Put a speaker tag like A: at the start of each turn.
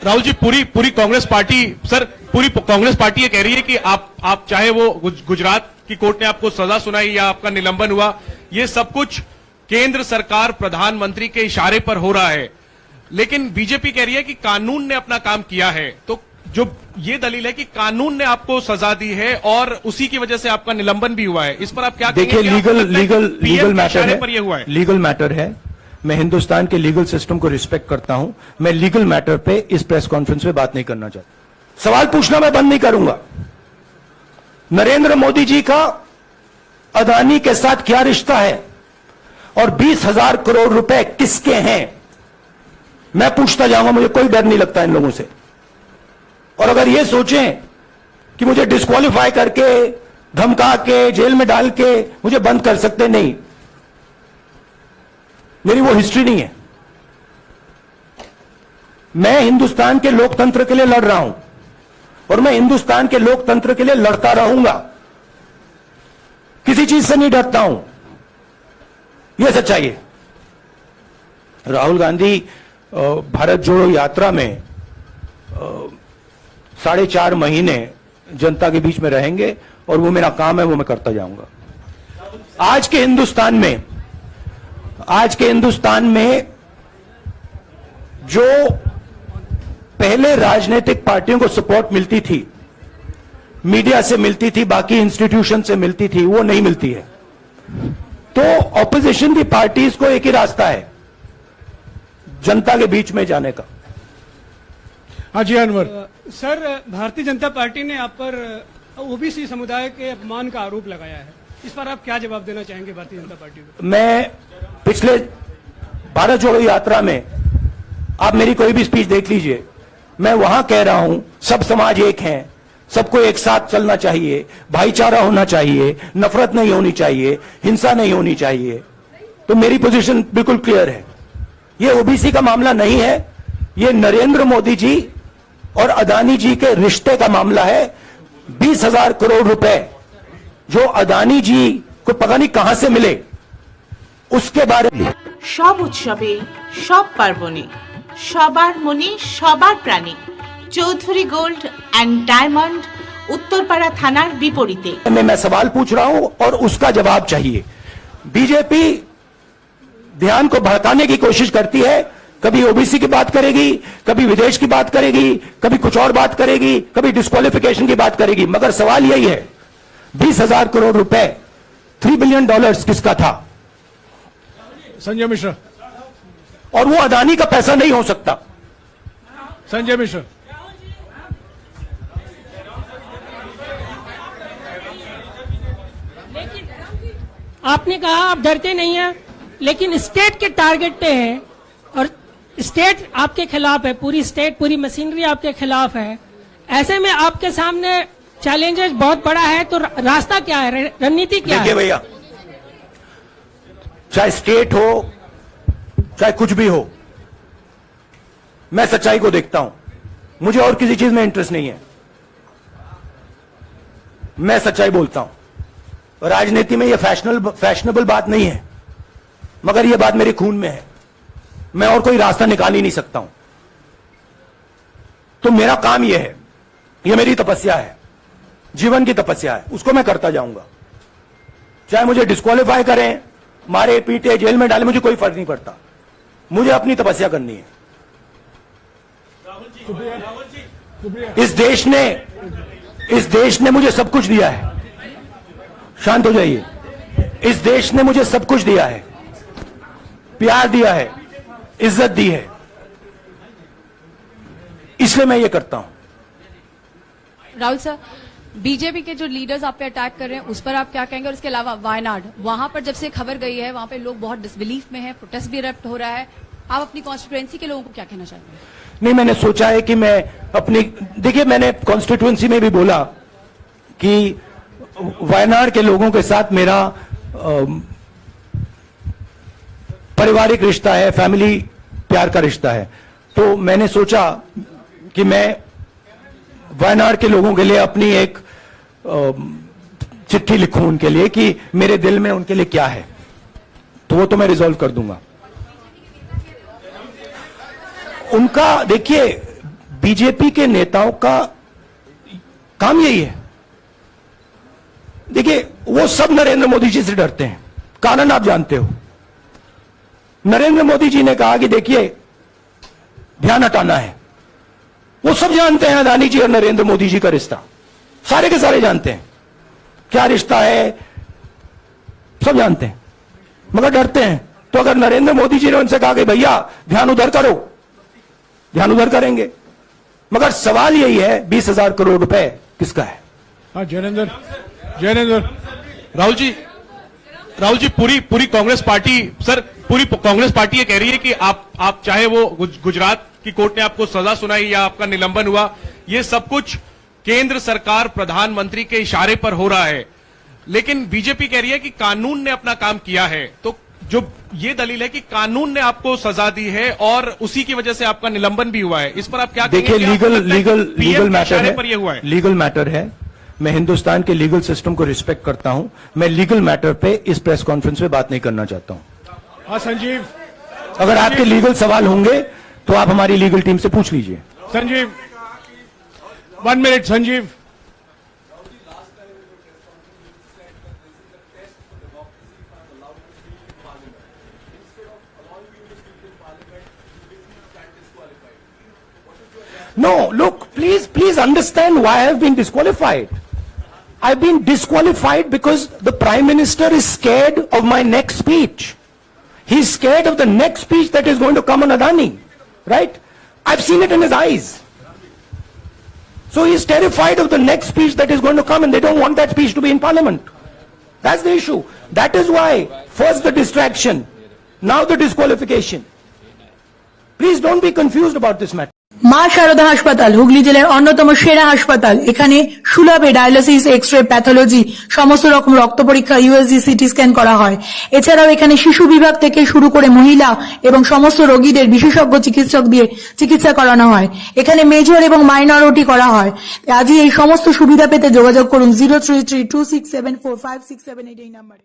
A: राहुल जी, पूरी Congress party, sir पूरी Congress party ये कह रही है कि आप चाहे वो गुजरात की कोर्ट ने आपको सजा सुनाई या आपका निलंबन हुआ, ये सब कुछ केंद्र सरकार प्रधानमंत्री के इशारे पर हो रहा है। लेकिन बीजेपी कह रही है कि कानून ने अपना काम किया है। तो जो ये दलील है कि कानून ने आपको सजा दी है और उसी की वजह से आपका निलंबन भी हुआ है, इस पर आप क्या कहेंगे?
B: देखिए, लीगल मैटर है,
A: पर ये हुआ है।
B: लीगल मैटर है। मैं हिंदुस्तान के लीगल सिस्टम को रिस्पेक्ट करता हूं। मैं लीगल मैटर पे इस प्रेस कॉन्फ्रेंस में बात नहीं करना चाहता। सवाल पूछना मैं बंद नहीं करूंगा। नरेंद्र मोदी जी का अदानी के साथ क्या रिश्ता है और 20,000 करोड़ रुपए किसके हैं, मैं पूछता जाऊंगा। मुझे कोई डर नहीं लगता इन लोगों से। और अगर ये सोचें कि मुझे डिस्क्वालीफाई करके, धमका के, जेल में डाल के मुझे बंद कर सकते, नहीं, मेरी वो हिस्ट्री नहीं है। मैं हिंदुस्तान के लोकतंत्र के लिए लड़ रहा हूं और मैं हिंदुस्तान के लोकतंत्र के लिए लड़ता रहूंगा। किसी चीज से नहीं डरता हूं, यह सच्चाई है। राहुल गांधी भारत जोड़ो यात्रा में 4.5 महीने जनता के बीच में रहेंगे और वो मेरा काम है, वो मैं करता जाऊंगा। आज के हिंदुस्तान में जो पहले राजनीतिक पार्टियों को सपोर्ट मिलती थी, मीडिया से मिलती थी, बाकी इंस्टीट्यूशन से मिलती थी, वो नहीं मिलती है। तो ऑपोजिशन की पार्टीज को एक ही रास्ता है, जनता के बीच में जाने का।
C: हाजी अनवर
D: सर, भारतीय जनता पार्टी ने आप पर ओबीसी समुदाय के अपमान का आरोप लगाया है, इस पर आप क्या जवाब देना चाहेंगे भारतीय जनता पार्टी को? मैं
B: पिछले भारत जोड़ो यात्रा में, आप मेरी कोई भी स्पीच देख लीजिए, मैं वहां कह रहा हूं सब समाज एक हैं, सबको एक साथ चलना चाहिए, भाईचारा होना चाहिए, नफरत नहीं होनी चाहिए, हिंसा नहीं होनी चाहिए। तो मेरी पोजीशन बिल्कुल क्लियर है। ये ओबीसी का मामला नहीं है, ये नरेंद्र मोदी जी और अदानी जी के रिश्ते का मामला है। 20,000 करोड़ रुपए जो अदानी जी को पता नहीं कहां से मिले, उसके बारे में।
E: সব উৎসবে, সব পার্বণে, সবার মনে সবার প্রাণে Chowdhury gold and diamond Uttarpara थानार विपरीते।
B: मैं सवाल पूछ रहा हूं और उसका जवाब चाहिए। बीजेपी ध्यान को भड़काने की कोशिश करती है, कभी ओबीसी की बात करेगी, कभी विदेश की बात करेगी, कभी कुछ और बात करेगी, कभी डिस्क्वालिफिकेशन की बात करेगी, मगर सवाल यही है 20,000 करोड़ रुपए, $3 बिलियन किसका था?
C: संजय मिश्रा।
B: और वो अदानी का पैसा नहीं हो सकता।
C: संजय मिश्रा।
F: आपने कहा आप डरते नहीं हैं, लेकिन स्टेट के टारगेट पे हैं और स्टेट आपके खिलाफ है, पूरी स्टेट, पूरी मशीनरी आपके खिलाफ है। ऐसे में आपके सामने चैलेंजेस बहुत बड़ा है, तो रास्ता क्या है, रणनीति क्या है?
B: देखिए भैया, चाहे स्टेट हो, चाहे कुछ भी हो, मैं सच्चाई को देखता हूं। मुझे और किसी चीज में इंटरेस्ट नहीं है, मैं सच्चाई बोलता हूं। राजनीति में यह फैशनेबल बात नहीं है, मगर यह बात मेरे खून में है। मैं और कोई रास्ता निकाल ही नहीं सकता हूं। तो मेरा काम यह है, यह मेरी तपस्या है, जीवन की तपस्या है, उसको मैं करता जाऊंगा। चाहे मुझे डिस्क्वालीफाई करें, मारे पीटे, जेल में डाले, मुझे कोई फर्क नहीं पड़ता। मुझे अपनी तपस्या करनी है। इस देश ने मुझे सब कुछ दिया है। शांत हो जाइए। इस देश ने मुझे सब कुछ दिया है, प्यार दिया है, इज्जत दी है, इसलिए मैं ये करता हूं।
G: राहुल सर, बीजेपी के जो लीडर्स आप पे अटैक कर रहे हैं, उस पर आप क्या कहेंगे? और इसके अलावा वायनाड, वहां पर जब से खबर गई है, वहां पे लोग बहुत डिसबिलीफ में हैं, प्रोटेस्ट भी इरप्ट हो रहा है। आप अपनी कॉन्स्टिट्यूएंसी के लोगों को क्या कहना चाहते हैं?
B: नहीं, मैंने सोचा है कि मैं अपनी, देखिए, मैंने कॉन्स्टिट्यूएंसी में भी बोला कि वायनाड के लोगों के साथ मेरा पारिवारिक रिश्ता है, फैमिली प्यार का रिश्ता है। तो मैंने सोचा कि मैं वायनाड के लोगों के लिए अपनी एक चिट्ठी लिखूं उनके लिए कि मेरे दिल में उनके लिए क्या है। तो वो तो मैं रिजॉल्व कर दूंगा। उनका देखिए, बीजेपी के नेताओं का काम यही है। देखिए, वो सब नरेंद्र मोदी जी से डरते हैं, कारण आप जानते हो। नरेंद्र मोदी जी ने कहा कि देखिए ध्यान हटाना है। वो सब जानते हैं अदानी जी और नरेंद्र मोदी जी का रिश्ता, सारे के सारे जानते हैं क्या रिश्ता है, सब जानते हैं, मगर डरते हैं। तो अगर नरेंद्र मोदी जी ने उनसे कहा कि भैया ध्यान उधर करो, ध्यान उधर करेंगे। मगर सवाल यही है 20,000 करोड़ रुपए किसका है?
C: हाँ, जैनेंद्र जैनेंद्र
A: राहुल जी पूरी कांग्रेस पार्टी, सर पूरी कांग्रेस पार्टी ये कह रही है कि आप चाहे वो गुजरात की कोर्ट ने आपको सजा सुनाई या आपका निलंबन हुआ, ये सब कुछ केंद्र सरकार प्रधानमंत्री के इशारे पर हो रहा है। लेकिन बीजेपी कह रही है कि कानून ने अपना काम किया है। तो जो ये दलील है कि कानून ने आपको सजा दी है और उसी की वजह से आपका निलंबन भी हुआ है, इस पर आप क्या
B: देखिए, लीगल मैटर
A: पर ये हुआ है।
B: लीगल मैटर है। मैं हिंदुस्तान के लीगल सिस्टम को रिस्पेक्ट करता हूं। मैं लीगल मैटर पे इस प्रेस कॉन्फ्रेंस में बात नहीं करना चाहता हूं।
C: हाँ, संजीव
B: अगर आपके लीगल सवाल होंगे तो आप हमारी लीगल टीम से पूछ लीजिए।
C: Sanjeev 1 minute Sanjeev.
B: No, look, please understand why I have been disqualified. I've been disqualified because the Prime Minister is scared of my next speech. He's scared of the next speech that is going to come on Adani, right? I've seen it in his eyes. So he's terrified of the next speech that is going to come, and they don't want that speech to be in Parliament. That's the issue. That is why, first the distraction, now the disqualification. Please don't be confused about this matter.
H: মা শারদা হাসপাতাল হুগলি জেলার অন্যতম সেরা হাসপাতাল। এখানে সুলভে dialysis, X-ray, pathology, সমস্ত রকম রক্ত পরীক্ষা, ইউএসজি, সিটি স্ক্যান করা হয়। এছাড়াও এখানে শিশু বিভাগ থেকে শুরু করে মহিলা এবং সমস্ত রোগীদের বিশেষজ্ঞ চিকিৎসক দিয়ে চিকিৎসা করানো হয়। এখানে মেজর এবং মাইনর ওটি করা হয়। আজই এই সমস্ত সুবিধা পেতে যোগাযোগ করুন 03326745678 এই নম্বরে।